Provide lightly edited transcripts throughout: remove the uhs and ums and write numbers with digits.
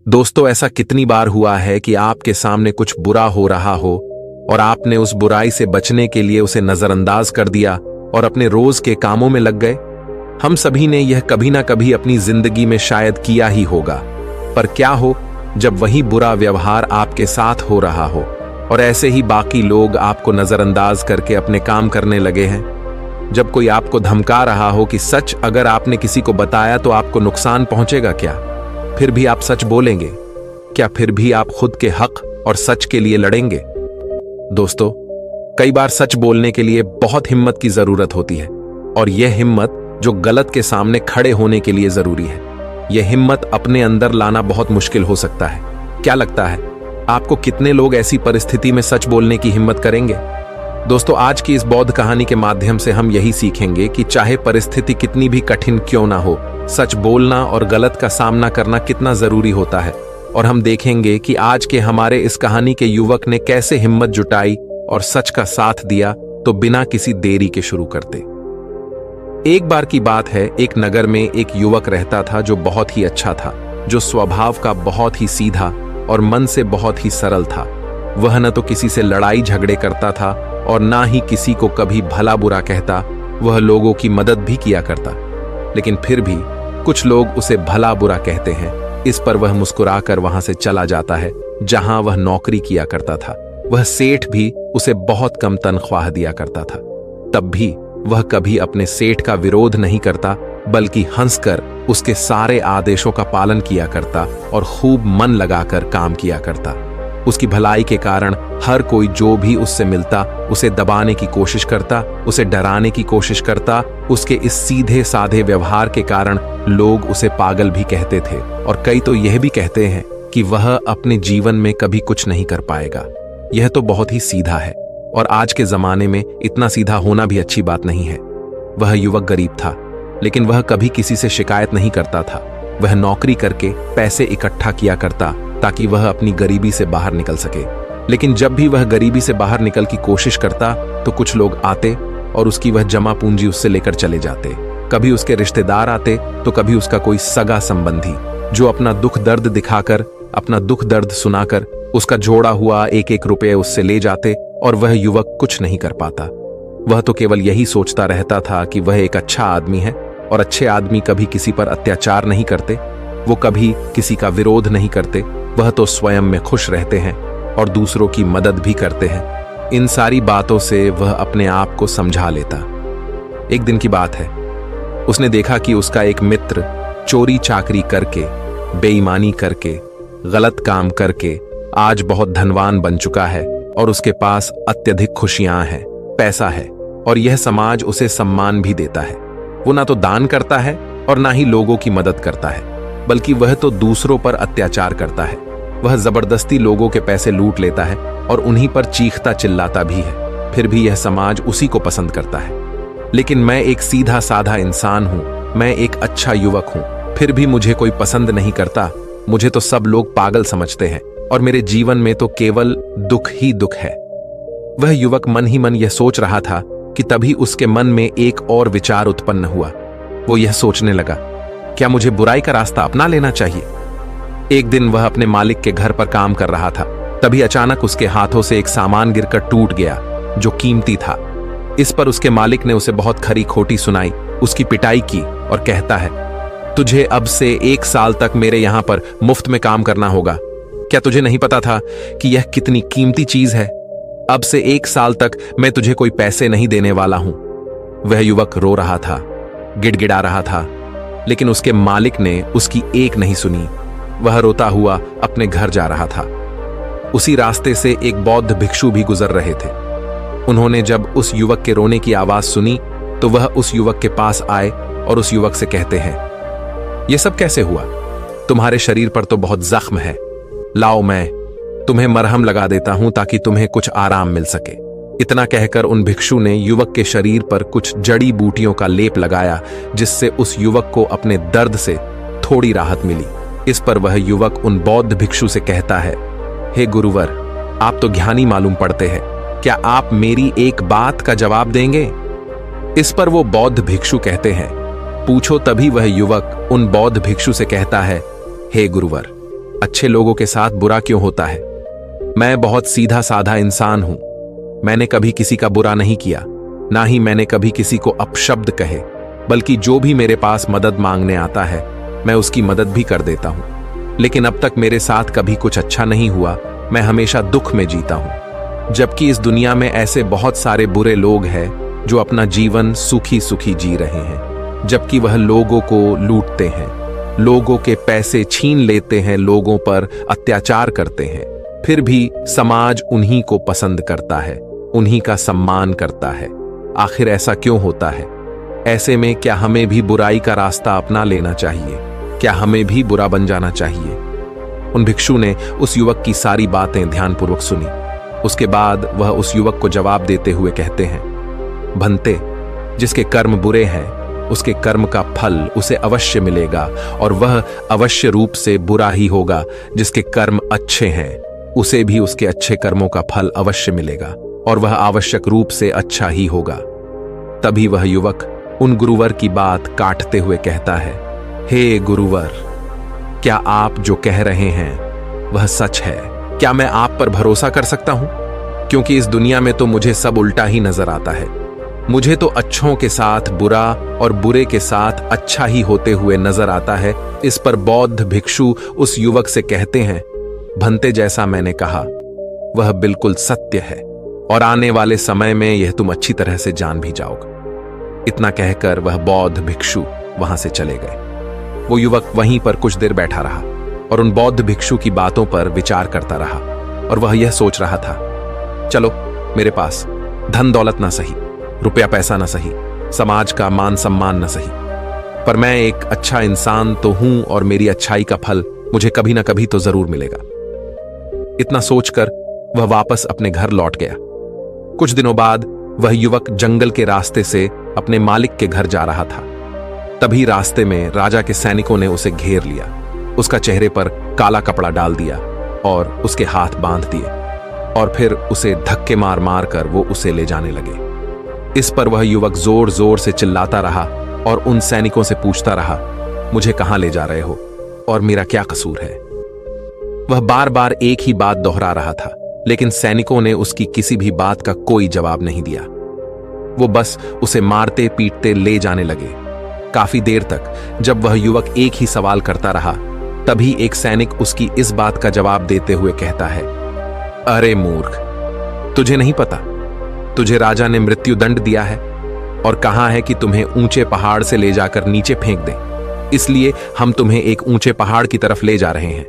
दोस्तों, ऐसा कितनी बार हुआ है कि आपके सामने कुछ बुरा हो रहा हो और आपने उस बुराई से बचने के लिए उसे नजरअंदाज कर दिया और अपने रोज के कामों में लग गए। हम सभी ने यह कभी ना कभी अपनी जिंदगी में शायद किया ही होगा। पर क्या हो जब वही बुरा व्यवहार आपके साथ हो रहा हो और ऐसे ही बाकी लोग आपको नजरअंदाज करके अपने काम करने लगे हैं। जब कोई आपको धमका रहा हो कि सच अगर आपने किसी को बताया तो आपको नुकसान पहुंचेगा क्या, फिर भी आप सच बोलेंगे क्या? फिर भी आप खुद के हक और सच के लिए लड़ेंगे? दोस्तों, कई बार सच बोलने के लिए बहुत हिम्मत की जरूरत होती है और यह हिम्मत जो गलत के सामने खड़े होने के लिए जरूरी है। यह हिम्मत अपने अंदर लाना बहुत मुश्किल हो सकता है। क्या लगता है आपको कितने लोग ऐसी परिस्थिति में सच बोलने की हिम्मत करेंगे? दोस्तों, आज की इस बौद्ध कहानी के माध्यम से हम यही सीखेंगे कि चाहे परिस्थिति कितनी भी कठिन क्यों ना हो, सच बोलना और गलत का सामना करना कितना जरूरी होता है। और हम देखेंगे कि आज के हमारे इस कहानी के युवक ने कैसे हिम्मत जुटाई और सच का साथ दिया तो बिना किसी देरी के शुरू करते। एक बार की बात है, एक नगर में एक युवक रहता था जो बहुत ही अच्छा था, जो स्वभाव का बहुत ही सीधा और मन से बहुत ही सरल था। वह न तो किसी से लड़ाई झगड़े करता था और ना ही किसी को कभी भला बुरा कहता। वह लोगों की मदद भी किया करता, लेकिन फिर भी कुछ लोग उसे भला बुरा कहते हैं। इस पर वह मुस्कुराकर वहां से चला जाता है जहां वह नौकरी किया करता था। वह सेठ भी उसे बहुत कम तनख्वाह दिया करता था। तब भी वह कभी अपने सेठ का विरोध नहीं करता, बल्कि हंसकर उसके सारे आदेशों का पालन किया करता और खूब मन लगाकर काम किया करता। उसकी भलाई के कारण हर कोई जो भी उससे मिलता उसे दबाने की कोशिश करता, उसे डराने की कोशिश करता। उसके इस सीधे साधे व्यवहार के कारण लोग उसे पागल भी कहते थे और कई तो यह भी कहते हैं कि वह अपने जीवन में कभी कुछ नहीं कर पाएगा। यह तो बहुत ही सीधा है और आज के जमाने में इतना सीधा होना भी अच्छी बात नहीं है। वह युवक गरीब था, लेकिन वह कभी किसी से शिकायत नहीं करता था। वह नौकरी करके पैसे इकट्ठा किया करता ताकि वह अपनी गरीबी से बाहर निकल सके। लेकिन जब भी वह गरीबी से बाहर निकल की कोशिश करता तो कुछ लोग आते और उसकी वह जमा पूंजी उससे लेकर चले जाते। कभी उसके रिश्तेदार आते तो कभी उसका कोई सगा संबंधी, जो अपना दुख दर्द दिखाकर, अपना दुख दर्द सुनाकर उसका जोड़ा हुआ एक एक रुपये उससे ले जाते और वह युवक कुछ नहीं कर पाता। वह तो केवल यही सोचता रहता था कि वह एक अच्छा आदमी है और अच्छे आदमी कभी किसी पर अत्याचार नहीं करते, वो कभी किसी का विरोध नहीं करते। वह तो स्वयं में खुश रहते हैं और दूसरों की मदद भी करते हैं। इन सारी बातों से वह अपने आप को समझा लेता। एक दिन की बात है, उसने देखा कि उसका एक मित्र चोरी चाकरी करके, बेईमानी करके, गलत काम करके आज बहुत धनवान बन चुका है और उसके पास अत्यधिक खुशियां हैं, पैसा है और यह समाज उसे सम्मान भी देता है। वो ना तो दान करता है और ना ही लोगों की मदद करता है, बल्कि वह तो दूसरों पर अत्याचार करता है। वह जबरदस्ती लोगों के पैसे लूट लेता है और उन्हीं पर चीखता चिल्लाता भी है। फिर भी यह समाज उसी को पसंद करता है। लेकिन मैं एक सीधा साधा इंसान हूं, मैं एक अच्छा युवक हूं, फिर भी मुझे कोई पसंद नहीं करता। मुझे तो सब लोग पागल समझते हैं और मेरे जीवन में तो केवल दुख ही दुख है। वह युवक मन ही मन यह सोच रहा था कि तभी उसके मन में एक और विचार उत्पन्न हुआ। वो यह सोचने लगा, क्या मुझे बुराई का रास्ता अपना लेना चाहिए? एक दिन वह अपने मालिक के घर पर काम कर रहा था। तभी अचानक उसके हाथों से एक सामान गिरकर टूट गया जो कीमती था। इस पर उसके मालिक ने उसे बहुत खरी खोटी सुनाई, उसकी पिटाई की और कहता है, तुझे अब से 1 साल तक मेरे यहां पर मुफ्त में काम करना होगा। क्या तुझे नहीं पता था कि यह कितनी कीमती चीज है? अब से 1 साल तक मैं तुझे कोई पैसे नहीं देने वाला हूं। वह युवक रो रहा था, गिड़गिड़ा रहा था, लेकिन उसके मालिक ने उसकी एक नहीं सुनी। वह रोता हुआ अपने घर जा रहा था। उसी रास्ते से एक बौद्ध भिक्षु भी गुजर रहे थे। उन्होंने जब उस युवक के रोने की आवाज सुनी तो वह उस युवक के पास आए और उस युवक से कहते हैं, यह सब कैसे हुआ? तुम्हारे शरीर पर तो बहुत जख्म है, लाओ मैं तुम्हें मरहम लगा देता हूं ताकि तुम्हें कुछ आराम मिल सके। इतना कहकर उन भिक्षु ने युवक के शरीर पर कुछ जड़ी बूटियों का लेप लगाया, जिससे उस युवक को अपने दर्द से थोड़ी राहत मिली। इस पर वह युवक उन बौद्ध भिक्षु से कहता है, हे गुरुवर, आप तो ज्ञानी मालूम पड़ते हैं, क्या आप मेरी एक बात का जवाब देंगे? इस पर वो बौद्ध भिक्षु कहते हैं, पूछो। तभी वह युवक उन बौद्ध भिक्षु से कहता है, हे गुरुवर, अच्छे लोगों के साथ बुरा क्यों होता है? मैं बहुत सीधा साधा इंसान हूं। मैंने कभी किसी का बुरा नहीं किया, ना ही मैंने कभी किसी को अपशब्द कहे, बल्कि जो भी मेरे पास मदद मांगने आता है मैं उसकी मदद भी कर देता हूं। लेकिन अब तक मेरे साथ कभी कुछ अच्छा नहीं हुआ। मैं हमेशा दुख में जीता हूं, जबकि इस दुनिया में ऐसे बहुत सारे बुरे लोग हैं जो अपना जीवन सुखी सुखी जी रहे हैं, जबकि वह लोगों को लूटते हैं, लोगों के पैसे छीन लेते हैं, लोगों पर अत्याचार करते हैं। फिर भी समाज उन्हीं को पसंद करता है, उन्हीं का सम्मान करता है। आखिर ऐसा क्यों होता है? ऐसे में क्या हमें भी बुराई का रास्ता अपना लेना चाहिए? क्या हमें भी बुरा बन जाना चाहिए? उन भिक्षु ने उस युवक की सारी बातें ध्यानपूर्वक सुनी। उसके बाद वह उस युवक को जवाब देते हुए कहते हैं, भंते, जिसके कर्म बुरे हैं उसके कर्म का फल उसे अवश्य मिलेगा, और वह अवश्य रूप से बुरा ही होगा। जिसके कर्म अच्छे हैं उसे भी उसके अच्छे कर्मों का फल अवश्य मिलेगा, और वह आवश्यक रूप से अच्छा ही होगा। तभी वह युवक उन गुरुवर की बात काटते हुए कहता है, हे गुरुवर, क्या आप जो कह रहे हैं वह सच है? क्या मैं आप पर भरोसा कर सकता हूं? क्योंकि इस दुनिया में तो मुझे सब उल्टा ही नजर आता है। मुझे तो अच्छों के साथ बुरा और बुरे के साथ अच्छा ही होते हुए नजर आता है। इस पर बौद्ध भिक्षु उस युवक से कहते हैं, भंते, जैसा मैंने कहा वह बिल्कुल सत्य है, और आने वाले समय में यह तुम अच्छी तरह से जान भी जाओगे। इतना कहकर वह बौद्ध भिक्षु वहां से चले गए। वो युवक वहीं पर कुछ देर बैठा रहा और उन बौद्ध भिक्षु की बातों पर विचार करता रहा, और वह यह सोच रहा था, चलो, मेरे पास धन दौलत ना सही, रुपया पैसा ना सही, समाज का मान सम्मान ना सही, पर मैं एक अच्छा इंसान तो हूं, और मेरी अच्छाई का फल मुझे कभी ना कभी तो जरूर मिलेगा। इतना सोचकर वह वापस अपने घर लौट गया। कुछ दिनों बाद वह युवक जंगल के रास्ते से अपने मालिक के घर जा रहा था। तभी रास्ते में राजा के सैनिकों ने उसे घेर लिया, उसका चेहरे पर काला कपड़ा डाल दिया और उसके हाथ बांध दिए, और फिर उसे धक्के मार मार कर वो उसे ले जाने लगे। इस पर वह युवक जोर जोर से चिल्लाता रहा और उन सैनिकों से पूछता रहा, मुझे कहां ले जा रहे हो और मेरा क्या कसूर है? वह बार बार एक ही बात दोहरा रहा था, लेकिन सैनिकों ने उसकी किसी भी बात का कोई जवाब नहीं दिया। वो बस उसे मारते पीटते ले जाने लगे। काफी देर तक जब वह युवक एक ही सवाल करता रहा, तभी एक सैनिक उसकी इस बात का जवाब देते हुए कहता है, अरे मूर्ख, तुझे नहीं पता, तुझे राजा ने मृत्यु दंड दिया है और कहा है कि तुम्हें ऊंचे पहाड़ से ले जाकर नीचे फेंक दें। इसलिए हम तुम्हें एक ऊंचे पहाड़ की तरफ ले जा रहे हैं,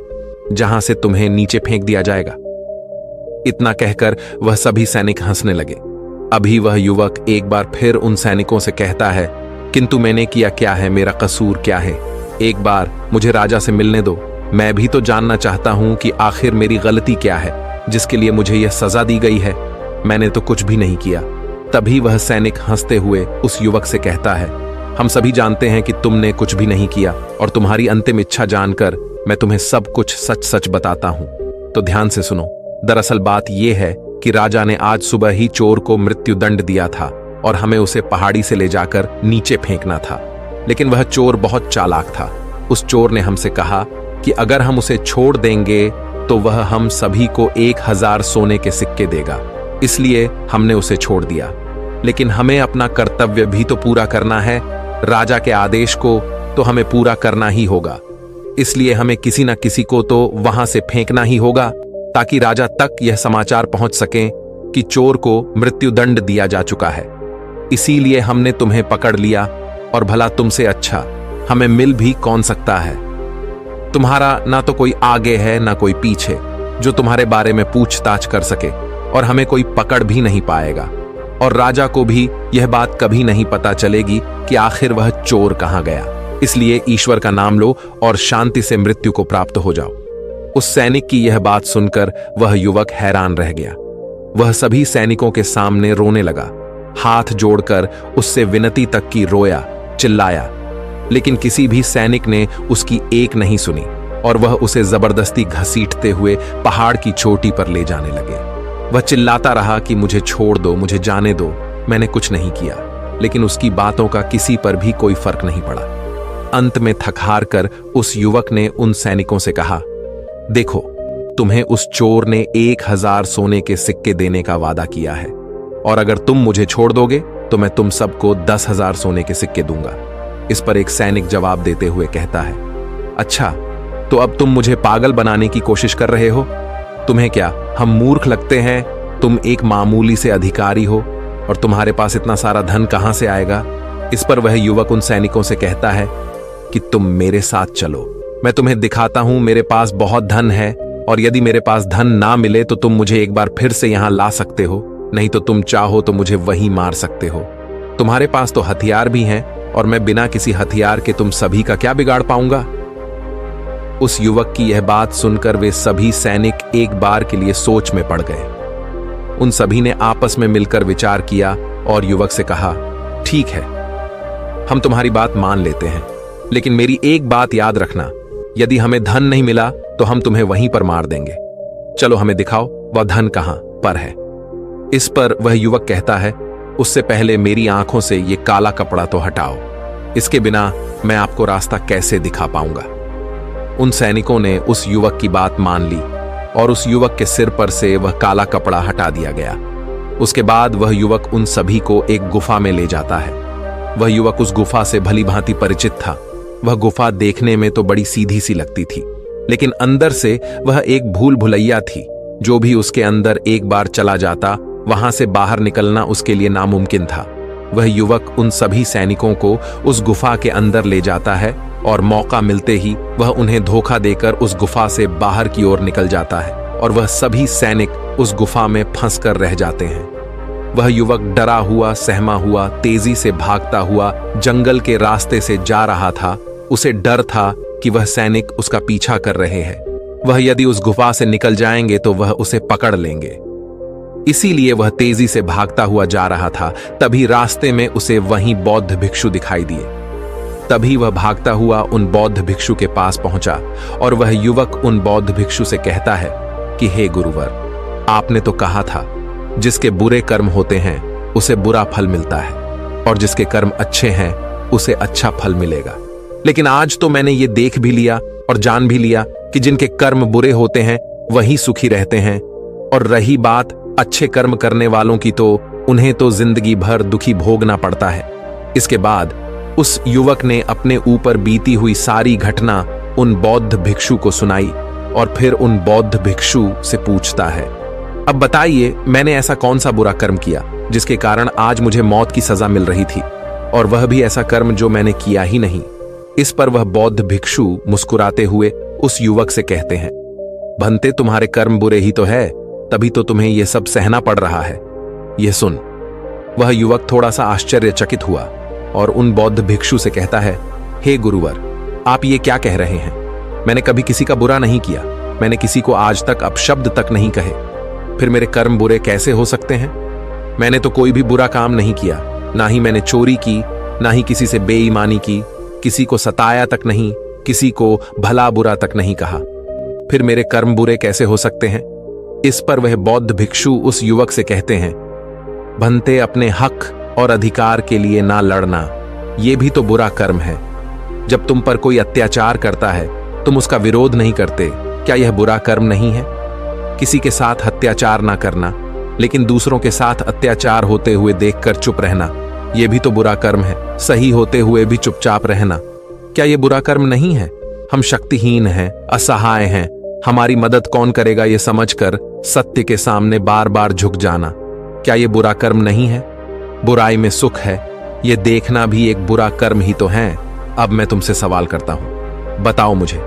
जहां से तुम्हें नीचे फेंक दिया जाएगा। इतना कहकर वह सभी सैनिक हंसने लगे। अभी वह युवक एक बार फिर उन सैनिकों से कहता है, किंतु मैंने किया क्या है, मेरा कसूर क्या है? एक बार मुझे राजा से मिलने दो, मैं भी तो जानना चाहता हूं कि आखिर मेरी गलती क्या है जिसके लिए मुझे यह सजा दी गई है। मैंने तो कुछ भी नहीं किया। तभी वह सैनिक हंसते हुए उस युवक से कहता है, हम सभी जानते हैं कि तुमने कुछ भी नहीं किया, और तुम्हारी अंतिम इच्छा जानकर मैं तुम्हें सब कुछ सच सच बताता हूं। तो ध्यान से सुनो। दरअसल बात यह है कि राजा ने आज सुबह ही चोर को मृत्यु दंड दिया था और हमें उसे पहाड़ी से ले जाकर नीचे फेंकना था। लेकिन वह चोर बहुत चालाक था। उस चोर ने हमसे कहा कि अगर हम उसे छोड़ देंगे तो वह हम सभी को 1000 सोने के सिक्के देगा। इसलिए हमने उसे छोड़ दिया। लेकिन हमें अपना कर्तव्य भी तो पूरा करना है। राजा के आदेश को तो हमें पूरा करना ही होगा। इसलिए हमें किसी न किसी को तो वहां से फेंकना ही होगा, ताकि राजा तक यह समाचार पहुंच सके कि चोर को मृत्युदंड दिया जा चुका है। इसीलिए हमने तुम्हें पकड़ लिया, और भला तुमसे अच्छा हमें मिल भी कौन सकता है? तुम्हारा ना तो कोई आगे है ना कोई पीछे जो तुम्हारे बारे में पूछताछ कर सके, और हमें कोई पकड़ भी नहीं पाएगा, और राजा को भी यह बात कभी नहीं पता चलेगी कि आखिर वह चोर कहां गया। इसलिए ईश्वर का नाम लो और शांति से मृत्यु को प्राप्त हो जाओ। उस सैनिक की यह बात सुनकर वह युवक हैरान रह गया। वह सभी सैनिकों के सामने रोने लगा, हाथ जोड़कर उससे विनती तक की, रोया, चिल्लाया, लेकिन किसी भी सैनिक ने उसकी एक नहीं सुनी, और वह उसे जबरदस्ती घसीटते हुए पहाड़ की चोटी पर ले जाने लगे। वह चिल्लाता रहा कि मुझे छोड़ दो, मुझे जाने दो, मैंने कुछ नहीं किया। लेकिन उसकी बातों का किसी पर भी कोई फर्क नहीं पड़ा। अंत में थक हार कर उस युवक ने उन सैनिकों से कहा, देखो, तुम्हें उस चोर ने 1000 सोने के सिक्के देने का वादा किया है, और अगर तुम मुझे छोड़ दोगे तो मैं तुम सबको 10,000 सोने के सिक्के दूंगा। इस पर एक सैनिक जवाब देते हुए कहता है, अच्छा, तो अब तुम मुझे पागल बनाने की कोशिश कर रहे हो? तुम्हें क्या हम मूर्ख लगते हैं? तुम एक मामूली से अधिकारी हो और तुम्हारे पास इतना सारा धन कहां से आएगा? इस पर वह युवक उन सैनिकों से कहता है कि तुम मेरे साथ चलो, मैं तुम्हें दिखाता हूं मेरे पास बहुत धन है, और यदि मेरे पास धन ना मिले तो तुम मुझे एक बार फिर से यहां ला सकते हो, नहीं तो तुम चाहो तो मुझे वहीं मार सकते हो। तुम्हारे पास तो हथियार भी हैं, और मैं बिना किसी हथियार के तुम सभी का क्या बिगाड़ पाऊंगा? उस युवक की यह बात सुनकर वे सभी सैनिक एक बार के लिए सोच में पड़ गए। उन सभी ने आपस में मिलकर विचार किया और युवक से कहा, ठीक है, हम तुम्हारी बात मान लेते हैं, लेकिन मेरी एक बात याद रखना, यदि हमें धन नहीं मिला तो हम तुम्हें वहीं पर मार देंगे। चलो हमें दिखाओ वह धन कहां पर है। इस पर वह युवक कहता है, उससे पहले मेरी आंखों से ये काला कपड़ा तो हटाओ, इसके बिना मैं आपको रास्ता कैसे दिखा पाऊंगा। उन सैनिकों ने उस युवक की बात मान ली और उस युवक के सिर पर से वह काला कपड़ा हटा दिया गया। उसके बाद वह युवक उन सभी को एक गुफा में ले जाता है। वह युवक उस गुफा से भली भांति परिचित था। वह गुफा देखने में तो बड़ी सीधी सी लगती थी, लेकिन अंदर से वह एक भूल भुलैया थी। जो भी उसके अंदर एक बार चला जाता, वहां से बाहर निकलना उसके लिए नामुमकिन था। वह युवक उन सभी सैनिकों को उस गुफा के अंदर ले जाता है और मौका मिलते ही वह उन्हें धोखा देकर उस गुफा से बाहर की ओर निकल जाता है, और वह सभी सैनिक उस गुफा में फंस कर रह जाते हैं। वह युवक डरा हुआ, सहमा हुआ, तेजी से भागता हुआ जंगल के रास्ते से जा रहा था। उसे डर था कि वह सैनिक उसका पीछा कर रहे हैं। वह यदि उस गुफा से निकल जाएंगे तो वह उसे पकड़ लेंगे। इसीलिए वह तेजी से भागता हुआ जा रहा था। तभी रास्ते में उसे वहीं बौद्ध भिक्षु दिखाई दिए। तभी वह भागता हुआ उन बौद्ध भिक्षु के पास पहुंचा और वह युवक उन बौद्ध भिक्षु से कहता है कि हे गुरुवर, आपने तो कहा था जिसके बुरे कर्म होते हैं उसे बुरा फल मिलता है, और जिसके कर्म अच्छे हैं उसे अच्छा फल मिलेगा। लेकिन आज तो मैंने ये देख भी लिया और जान भी लिया कि जिनके कर्म बुरे होते हैं वही सुखी रहते हैं, और रही बात अच्छे कर्म करने वालों की, तो उन्हें तो जिंदगी भर दुखी भोगना पड़ता है। इसके बाद उस युवक ने अपने ऊपर बीती हुई सारी घटना उन बौद्ध भिक्षु को सुनाई, और फिर उन बौद्ध भिक्षु से पूछता है, अब बताइए, मैंने ऐसा कौन सा बुरा कर्म किया जिसके कारण आज मुझे मौत की सजा मिल रही थी, और वह भी ऐसा कर्म जो मैंने किया ही नहीं। इस पर वह बौद्ध भिक्षु मुस्कुराते हुए उस युवक से कहते हैं, भंते, तुम्हारे कर्म बुरे ही तो है, तभी तो तुम्हें यह सब सहना पड़ रहा है। यह सुन। वह युवक थोड़ा सा आश्चर्यचकित हुआ और उन बौद्ध भिक्षु से कहता है, हे गुरुवर, आप ये क्या कह रहे हैं? मैंने कभी किसी का बुरा नहीं किया, मैंने किसी को आज तक अपशब्द तक नहीं कहे, फिर मेरे कर्म बुरे कैसे हो सकते हैं? मैंने तो कोई भी बुरा काम नहीं किया, ना ही मैंने चोरी की, ना ही किसी से बेईमानी की, किसी को सताया तक नहीं, किसी को भला बुरा तक नहीं कहा, फिर मेरे कर्म बुरे कैसे हो सकते हैं? इस पर वह बौद्ध भिक्षु उस युवक से कहते हैं, भंते, अपने हक और अधिकार के लिए ना लड़ना, यह भी तो बुरा कर्म है। जब तुम पर कोई अत्याचार करता है तुम उसका विरोध नहीं करते, क्या यह बुरा कर्म नहीं है? किसी के साथ अत्याचार ना करना, लेकिन दूसरों के साथ अत्याचार होते हुए देखकर चुप रहना, यह भी तो बुरा कर्म है। सही होते हुए भी चुपचाप रहना, क्या यह बुरा कर्म नहीं है? हम शक्तिहीन हैं, असहाय हैं, हमारी मदद कौन करेगा ये समझकर सत्य के सामने बार बार झुक जाना, क्या यह बुरा कर्म नहीं है? बुराई में सुख है, यह देखना भी एक बुरा कर्म ही तो है। अब मैं तुमसे सवाल करता हूं, बताओ मुझे,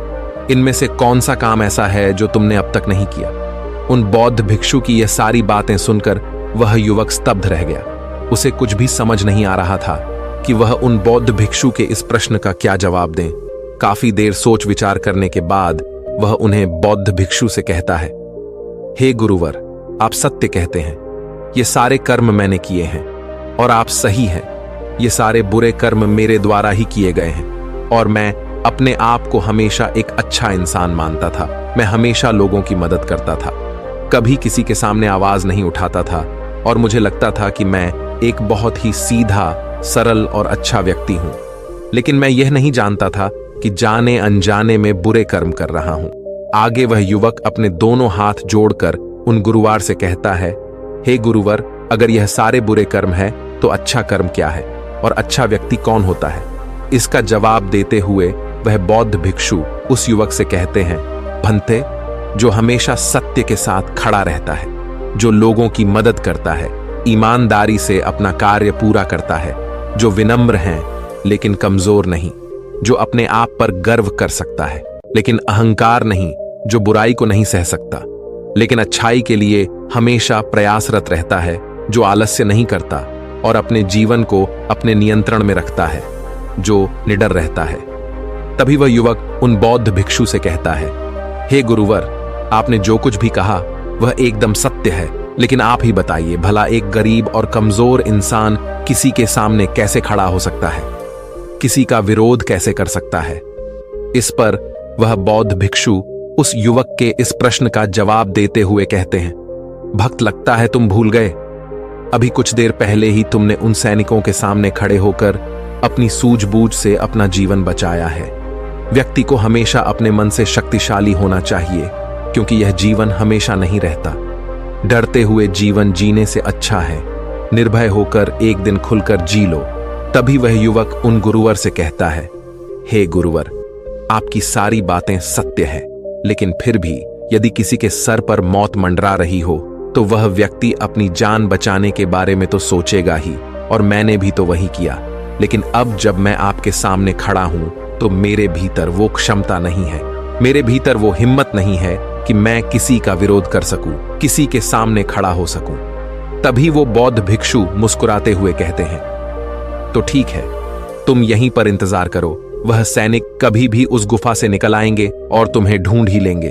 इनमें से कौन सा काम ऐसा है जो तुमने अब तक नहीं किया? उन बौद्ध भिक्षु की यह सारी बातें सुनकर वह युवक स्तब्ध रह गया। उसे कुछ भी समझ नहीं आ रहा था कि वह उन बौद्ध भिक्षु के इस प्रश्न का क्या जवाब दें। काफी देर सोच विचार करने के बाद वह उन्हें बौद्ध भिक्षु से कहता है, हे गुरुवर, आप सत्य कहते हैं, ये सारे कर्म मैंने किए हैं और आप सही हैं। ये सारे बुरे कर्म मेरे द्वारा ही किए गए हैं और मैं अपने आप को हमेशा एक अच्छा इंसान मानता था। मैं हमेशा लोगों की मदद करता था, कभी किसी के सामने आवाज नहीं उठाता था और मुझे लगता था कि मैं एक बहुत ही सीधा, सरल और अच्छा व्यक्ति हूं। लेकिन मैं यह नहीं जानता था कि जाने अनजाने में बुरे कर्म कर रहा हूं। आगे वह युवक अपने दोनों हाथ जोड़कर उन गुरुवार से कहता है, हे गुरुवर, अगर यह सारे बुरे कर्म है तो अच्छा कर्म क्या है और अच्छा व्यक्ति कौन होता है? इसका जवाब देते हुए वह बौद्ध भिक्षु उस युवक से कहते हैं, भंते, जो हमेशा सत्य के साथ खड़ा रहता है, जो लोगों की मदद करता है, ईमानदारी से अपना कार्य पूरा करता है, जो विनम्र हैं लेकिन कमजोर नहीं, जो अपने आप पर गर्व कर सकता है लेकिन अहंकार नहीं, जो बुराई को नहीं सह सकता लेकिन अच्छाई के लिए हमेशा प्रयासरत रहता है, जो आलस्य नहीं करता और अपने जीवन को अपने नियंत्रण में रखता है, जो निडर रहता है। तभी वह युवक उन बौद्ध भिक्षु से कहता है, हे गुरुवर, आपने जो कुछ भी कहा वह एकदम सत्य है, लेकिन आप ही बताइए, भला एक गरीब और कमजोर इंसान किसी के सामने कैसे खड़ा हो सकता है, किसी का विरोध कैसे कर सकता है? इस पर वह बौद्ध भिक्षु उस युवक के इस प्रश्न का जवाब देते हुए कहते हैं, भक्त, लगता है तुम भूल गए। अभी कुछ देर पहले ही तुमने उन सैनिकों के सामने खड़े होकर अपनी सूझबूझ से अपना जीवन बचाया है। व्यक्ति को हमेशा अपने मन से शक्तिशाली होना चाहिए, क्योंकि यह जीवन हमेशा नहीं रहता। डरते हुए जीवन जीने से अच्छा है, निर्भय होकर एक दिन खुलकर जी लो। तभी वह युवक उन गुरुवर से कहता है, हे गुरुवर, आपकी सारी बातें सत्य है, लेकिन फिर भी यदि किसी के सर पर मौत मंडरा रही हो तो वह व्यक्ति अपनी जान बचाने के बारे में तो सोचेगा ही, और मैंने भी तो वही किया। लेकिन अब जब मैं आपके सामने खड़ा हूं तो मेरे भीतर वो क्षमता नहीं है, मेरे भीतर वो हिम्मत नहीं है कि मैं किसी का विरोध कर सकूं, किसी के सामने खड़ा हो सकूं। तभी वो बौद्ध भिक्षु मुस्कुराते हुए कहते हैं, तो ठीक है, तुम यहीं पर इंतजार करो, वह सैनिक कभी भी उस गुफा से निकल आएंगे और तुम्हें ढूंढ ही लेंगे,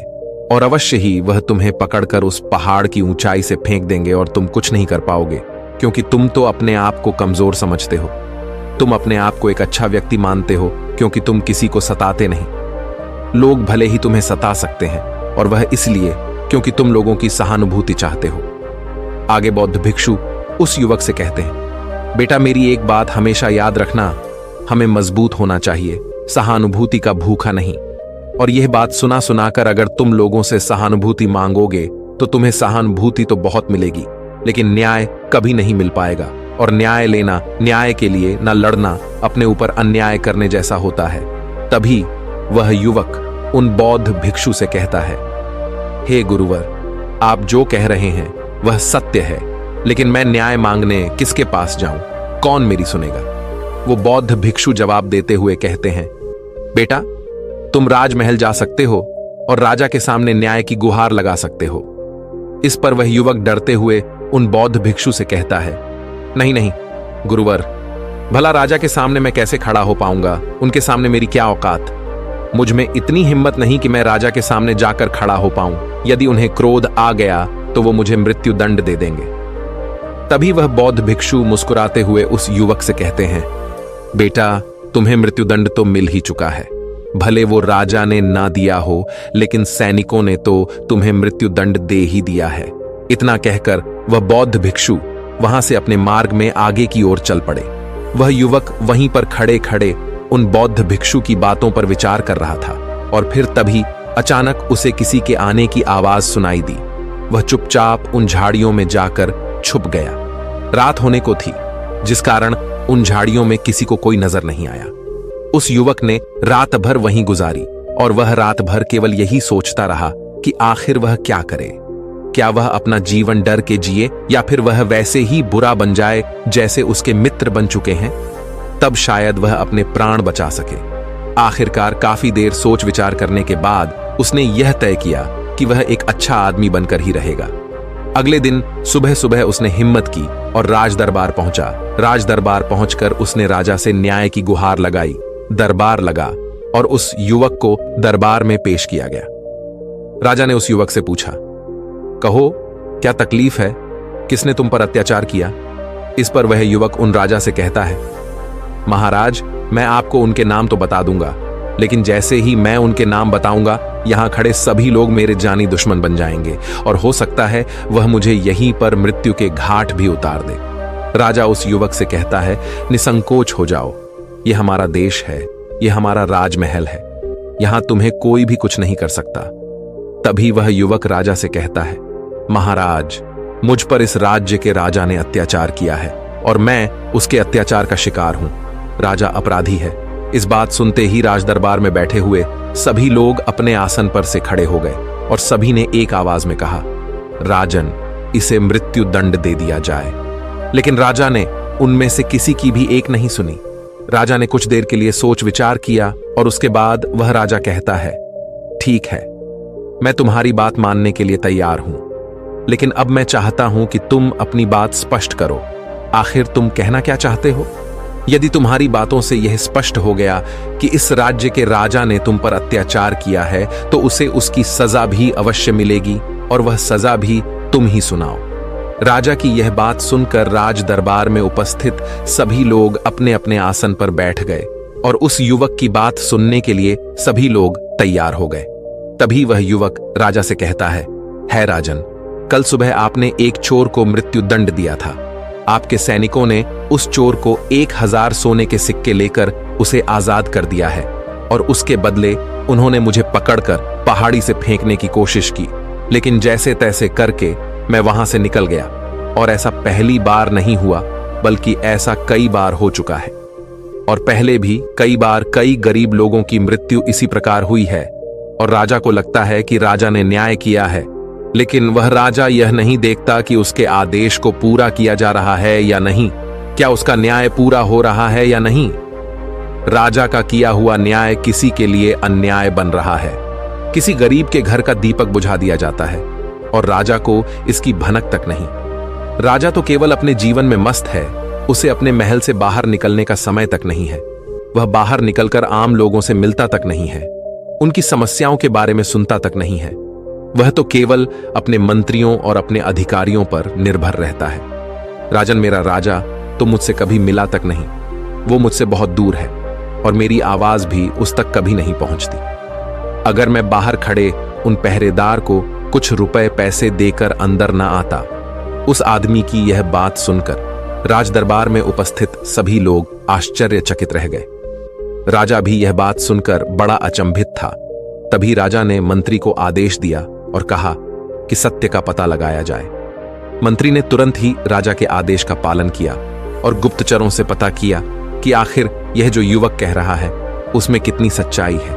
और अवश्य ही वह तुम्हें पकड़कर उस पहाड़ की ऊंचाई से फेंक देंगे और तुम कुछ नहीं कर पाओगे, क्योंकि तुम तो अपने आप को कमजोर समझते हो। तुम अपने आप को एक अच्छा व्यक्ति मानते हो, क्योंकि तुम किसी को सताते नहीं। लोग भले ही तुम्हें सता सकते हैं, और वह इसलिए क्योंकि तुम लोगों की सहानुभूति चाहते हो। आगे बौद्ध भिक्षु उस युवक से कहते हैं, बेटा, मेरी एक बात हमेशा याद रखना, हमें मजबूत होना चाहिए, सहानुभूति का भूखा नहीं। और यह बात सुना सुनाकर अगर तुम लोगों से सहानुभूति मांगोगे तो तुम्हें सहानुभूति तो बहुत मिलेगी, लेकिन न्याय कभी नहीं मिल पाएगा। और न्याय लेना, न्याय के लिए न लड़ना, अपने ऊपर अन्याय करने जैसा होता है। तभी वह युवक उन बौद्ध भिक्षु से कहता है, हे गुरुवर, आप जो कह रहे हैं वह सत्य है, लेकिन मैं न्याय मांगने किसके पास जाऊं? कौन मेरी सुनेगा? वो बौद्ध भिक्षु जवाब देते हुए कहते हैं, बेटा, तुम राजमहल जा सकते हो और राजा के सामने न्याय की गुहार लगा सकते हो। इस पर वह युवक डरते हुए उन बौद्ध भिक्षु से कहता है, नहीं नहीं गुरुवर, भला राजा के सामने मैं कैसे खड़ा हो पाऊंगा? उनके सामने मेरी क्या औकात? मुझ में इतनी हिम्मत नहीं कि मैं राजा के सामने जाकर खड़ा हो पाऊं। यदि उन्हें क्रोध आ गया तो वो मुझे मृत्यु दंड दे देंगे। तभी वह बौद्ध भिक्षु मुस्कुराते हुए उस युवक से कहते हैं, बेटा, तुम्हें मृत्युदंड तो मिल ही चुका है। भले वो राजा ने ना दिया हो, लेकिन सैनिकों ने तो तुम्हें मृत्युदंड दे ही दिया है। इतना कहकर वह बौद्ध भिक्षु वहां से अपने मार्ग में आगे की ओर चल पड़े। वह युवक वहीं पर खड़े खड़े उन बौद्ध भिक्षु की बातों पर विचार कर रहा था, और फिर तभी अचानक उसे किसी के आने की आवाज सुनाई दी। वह चुपचाप उन झाड़ियों में जाकर छुप गया। रात होने को थी, जिस कारण उन झाड़ियों में किसी को कोई नजर नहीं आया। उस युवक ने रात भर वहीं गुजारी, और वह रात भर केवल यही सोचता रहा कि आखिर वह क्या करे। क्या वह अपना जीवन डर के जिए, या फिर वह वैसे ही बुरा बन जाए जैसे उसके मित्र बन चुके हैं? तब शायद वह अपने प्राण बचा सके। आखिरकार काफी देर सोच विचार करने के बाद उसने यह तय किया कि वह एक अच्छा आदमी बनकर ही रहेगा। अगले दिन सुबह सुबह उसने हिम्मत की और राज दरबार पहुंचा। राज दरबार पहुंचकर उसने राजा से न्याय की गुहार लगाई। दरबार लगा और उस युवक को दरबार में पेश किया गया। राजा ने उस युवक से पूछा, कहो, क्या तकलीफ है? किसने तुम पर अत्याचार किया? इस पर वह युवक उन राजा से कहता है, महाराज, मैं आपको उनके नाम तो बता दूंगा, लेकिन जैसे ही मैं उनके नाम बताऊंगा, यहां खड़े सभी लोग मेरे जानी दुश्मन बन जाएंगे, और हो सकता है वह मुझे यहीं पर मृत्यु के घाट भी उतार दे। राजा उस युवक से कहता है, निसंकोच हो जाओ, यह हमारा देश है, यह हमारा राजमहल है, यहां तुम्हें कोई भी कुछ नहीं कर सकता। तभी वह युवक राजा से कहता है, महाराज, मुझ पर इस राज्य के राजा ने अत्याचार किया है और मैं उसके अत्याचार का शिकार हूं। राजा अपराधी है। इस बात सुनते ही राजदरबार में बैठे हुए सभी लोग अपने आसन पर से खड़े हो गए और सभी ने एक आवाज में कहा, राजन, इसे मृत्यु दंड दे दिया जाए। लेकिन राजा ने उनमें से किसी की भी एक नहीं सुनी। राजा ने कुछ देर के लिए सोच विचार किया और उसके बाद वह राजा कहता है, ठीक है, मैं तुम्हारी बात मानने के लिए तैयार हूं, लेकिन अब मैं चाहता हूं कि तुम अपनी बात स्पष्ट करो। आखिर तुम कहना क्या चाहते हो? यदि तुम्हारी बातों से यह स्पष्ट हो गया कि इस राज्य के राजा ने तुम पर अत्याचार किया है, तो उसे उसकी सजा भी अवश्य मिलेगी और वह सजा भी तुम ही सुनाओ। राजा की यह बात सुनकर राज दरबार में उपस्थित सभी लोग अपने अपने आसन पर बैठ गए और उस युवक की बात सुनने के लिए सभी लोग तैयार हो गए। तभी वह युवक राजा से कहता है राजन, कल सुबह आपने एक चोर को मृत्यु दंड दिया था। आपके सैनिकों ने उस चोर को 1000 सोने के सिक्के लेकर उसे आजाद कर दिया है और उसके बदले उन्होंने मुझे पकड़कर पहाड़ी से फेंकने की कोशिश की, लेकिन जैसे तैसे करके मैं वहां से निकल गया। और ऐसा पहली बार नहीं हुआ, बल्कि ऐसा कई बार हो चुका है और पहले भी कई बार कई गरीब लोगों की मृत्यु इसी प्रकार हुई है। और राजा को लगता है कि राजा ने न्याय किया है, लेकिन वह राजा यह नहीं देखता कि उसके आदेश को पूरा किया जा रहा है या नहीं, क्या उसका न्याय पूरा हो रहा है या नहीं। राजा का किया हुआ न्याय किसी के लिए अन्याय बन रहा है। किसी गरीब के घर का दीपक बुझा दिया जाता है और राजा को इसकी भनक तक नहीं। राजा तो केवल अपने जीवन में मस्त है, उसे अपने महल से बाहर निकलने का समय तक नहीं है। वह बाहर निकलकर आम लोगों से मिलता तक नहीं है, उनकी समस्याओं के बारे में सुनता तक नहीं है। वह तो केवल अपने मंत्रियों और अपने अधिकारियों पर निर्भर रहता है। राजन, मेरा राजा तो मुझसे कभी मिला तक नहीं, वो मुझसे बहुत दूर है और मेरी आवाज भी उस तक कभी नहीं पहुंचती। अगर मैं बाहर खड़े उन पहरेदार को कुछ रुपए पैसे देकर अंदर न आता। उस आदमी की यह बात सुनकर राज दरबार में उपस्थित सभी लोग आश्चर्यचकित रह गए। राजा भी यह बात सुनकर बड़ा अचंभित था। तभी राजा ने मंत्री को आदेश दिया और कहा कि सत्य का पता लगाया जाए। मंत्री ने तुरंत ही राजा के आदेश का पालन किया और गुप्तचरों से पता किया कि आखिर यह जो युवक कह रहा है उसमें कितनी सच्चाई है।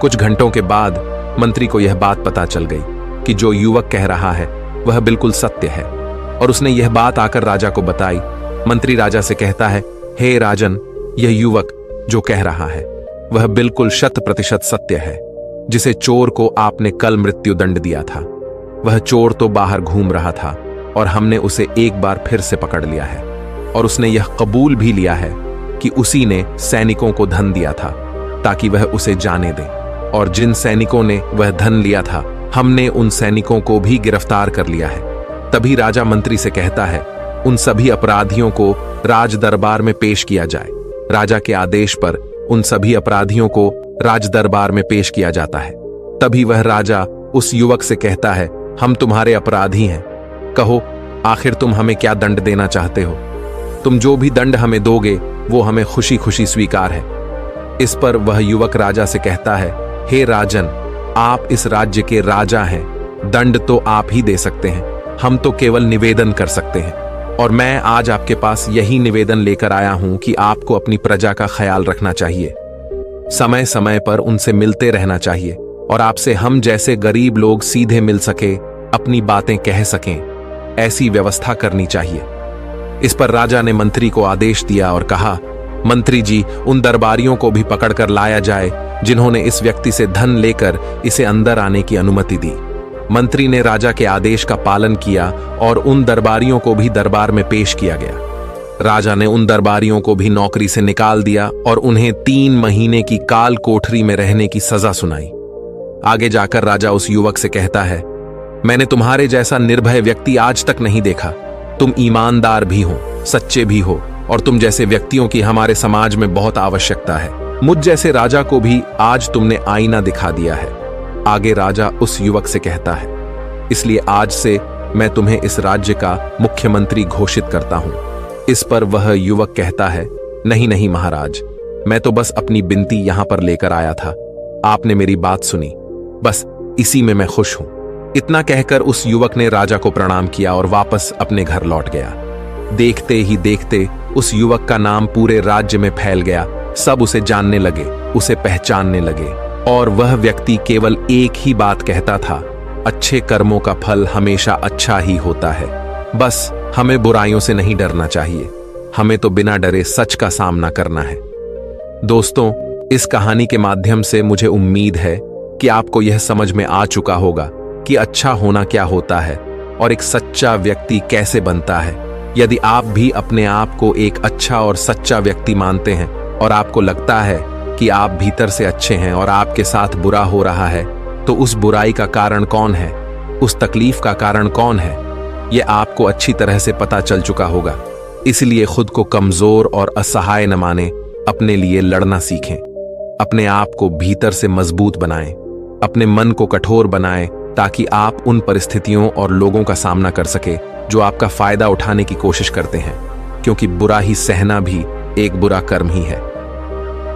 कुछ घंटों के बाद मंत्री को यह बात पता चल गई कि जो युवक कह रहा है वह बिल्कुल सत्य है और उसने यह बात आकर राजा को बताई। मंत्री राजा से कहता है, हे राजन, यह युवक जो कह रहा है वह बिल्कुल 100% सत्य है। जिसे चोर को आपने कल मृत्यु दंड दिया था, वह चोर तो बाहर घूम रहा था और हमने उसे एक बार फिर से पकड़ लिया है और उसने यह कबूल भी लिया है कि उसी ने सैनिकों को धन दिया था ताकि वह उसे जाने दे, और जिन सैनिकों ने वह धन लिया था हमने उन सैनिकों को भी गिरफ्तार कर लिया है। तभी राजा मंत्री से कहता है, उन सभी अपराधियों को राज दरबार में पेश किया जाए। राजा के आदेश पर उन सभी अपराधियों को राज दरबार में पेश किया जाता है। तभी वह राजा उस युवक से कहता है, हम तुम्हारे अपराधी हैं, कहो आखिर तुम हमें क्या दंड देना चाहते हो? तुम जो भी दंड हमें दोगे वो हमें खुशी खुशी स्वीकार है। इस पर वह युवक राजा से कहता है, हे राजन, आप इस राज्य के राजा हैं, दंड तो आप ही दे सकते हैं, हम तो केवल निवेदन कर सकते हैं। और मैं आज आपके पास यही निवेदन लेकर आया हूं कि आपको अपनी प्रजा का ख्याल रखना चाहिए, समय समय पर उनसे मिलते रहना चाहिए और आपसे हम जैसे गरीब लोग सीधे मिल सके, अपनी बातें कह सकें, ऐसी व्यवस्था करनी चाहिए। इस पर राजा ने मंत्री को आदेश दिया और कहा, मंत्री जी, उन दरबारियों को भी पकड़कर लाया जाए जिन्होंने इस व्यक्ति से धन लेकर इसे अंदर आने की अनुमति दी। मंत्री ने राजा के आदेश का पालन किया और उन दरबारियों को भी दरबार में पेश किया गया। राजा ने उन दरबारियों को भी नौकरी से निकाल दिया और उन्हें 3 महीने की काल कोठरी में रहने की सजा सुनाई। आगे जाकर राजा उस युवक से कहता है, मैंने तुम्हारे जैसा निर्भय व्यक्ति आज तक नहीं देखा। तुम ईमानदार भी हो, सच्चे भी हो और तुम जैसे व्यक्तियों की हमारे समाज में बहुत आवश्यकता है। मुझ जैसे राजा को भी आज तुमने आईना दिखा दिया है। आगे राजा उस युवक से कहता है, इसलिए आज से मैं तुम्हें इस राज्य का मुख्यमंत्री घोषित करता हूं। इस पर वह युवक कहता है, नहीं नहीं महाराज, मैं तो बस अपनी बिनती यहां पर लेकर आया था। आपने मेरी बात सुनी, बस इसी में मैं खुश हूं। इतना कहकर उस युवक ने राजा को प्रणाम किया और वापस अपने घर लौट गया। देखते ही देखते उस युवक का नाम पूरे राज्य में फैल गया। सब उसे जानने लगे, उसे पहचानने लगे और वह व्यक्ति केवल एक ही बात कहता था, अच्छे कर्मों का फल हमेशा अच्छा ही होता है। बस हमें बुराइयों से नहीं डरना चाहिए, हमें तो बिना डरे सच का सामना करना है। दोस्तों, इस कहानी के माध्यम से मुझे उम्मीद है कि आपको यह समझ में आ चुका होगा कि अच्छा होना क्या होता है और एक सच्चा व्यक्ति कैसे बनता है। यदि आप भी अपने आप को एक अच्छा और सच्चा व्यक्ति मानते हैं और आपको लगता है कि आप भीतर से अच्छे हैं और आपके साथ बुरा हो रहा है, तो उस बुराई का कारण कौन है, उस तकलीफ का कारण कौन है, यह आपको अच्छी तरह से पता चल चुका होगा। इसलिए खुद को कमजोर और असहाय न माने, अपने लिए लड़ना सीखें, अपने आप को भीतर से मजबूत बनाएं, अपने मन को कठोर बनाएं ताकि आप उन परिस्थितियों और लोगों का सामना कर सके जो आपका फायदा उठाने की कोशिश करते हैं, क्योंकि बुरा ही सहना भी एक बुरा कर्म ही है।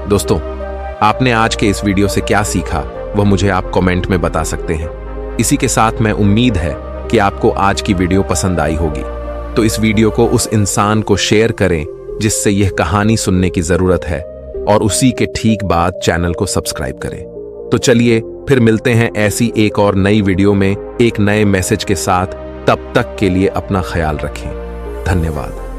दोस्तों, आपने आज के इस वीडियो से क्या सीखा वह मुझे आप कमेंट में बता सकते हैं। इसी के साथ मैं उम्मीद है कि आपको आज की वीडियो पसंद आई होगी, तो इस वीडियो को उस इंसान को शेयर करें जिससे यह कहानी सुनने की जरूरत है और उसी के ठीक बाद चैनल को सब्सक्राइब करें। तो चलिए फिर मिलते हैं ऐसी एक और नई वीडियो में एक नए मैसेज के साथ। तब तक के लिए अपना ख्याल रखें। धन्यवाद।